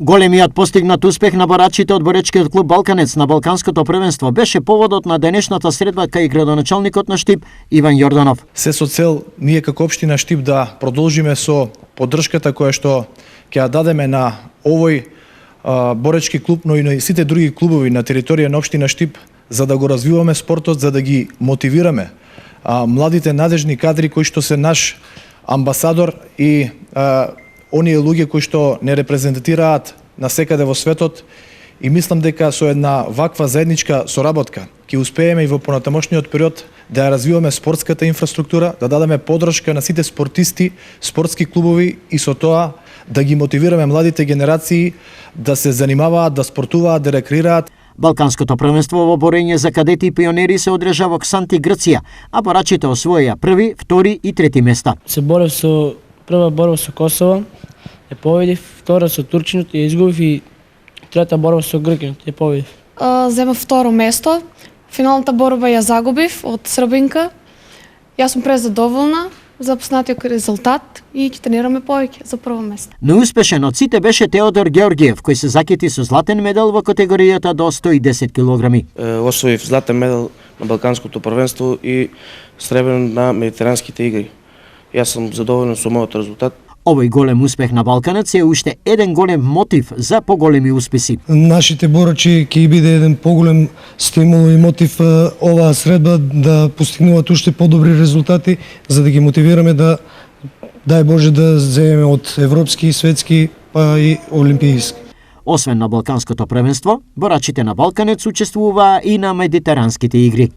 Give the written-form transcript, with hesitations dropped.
Големиот постигнат успех на борачите од боречкиот клуб Балканец на Балканското првенство беше поводот на денешната средба кај градоначалникот на Штип Иван Јорданов. Се со цел ние како општина Штип да продолжиме со поддршката која што ќе ја дадеме на овој боречки клуб, но и на сите други клубови на територија на општина Штип, за да го развиваме спортот, за да ги мотивираме младите надежни кадри кои што се наш амбасадор и оние луѓе кои што не репрезентираат на секаде во светот, и мислам дека со една ваква заедничка соработка ќе успееме и во понатамошниот период да ја развиваме спортската инфраструктура, да дадеме поддршка на сите спортисти, спортски клубови и со тоа да ги мотивираме младите генерации да се занимаваат, да спортуваат, да рекреираат. Балканското првенство во борење за кадети и пионери се одржа во Ксанти, Грција, а борачите освоија први, втори и трети места. Се борев со прва борба со Косово, ја победив, втора со Турчинот ја изгубив и трета борба со Гркинот ја победив. Земав второ место. Финалната борба ја загубив од Србинка. Јас сум презадоволна за постигнатиот резултат и ќе тренираме повеќе за прво место. Неуспешен од сите беше Теодор Георгиев, кој се закити со златен медал во категоријата до 110 килограми. Освоив златен медал на Балканското првенство и сребрен на Медитеранските игри. Јас сум задоволен со мојот резултат. Овој голем успех на Балканец е уште еден голем мотив за поголеми успеси. Нашите борачи ќе биде еден поголем стимул и мотив оваа средба да постигнуваат уште подобри резултати, за да ги мотивираме да, дај Боже, да земеме од европски, светски па и олимпијски. Освен на Балканското првенство, борачите на Балканец учествуваа и на Медитеранските игри.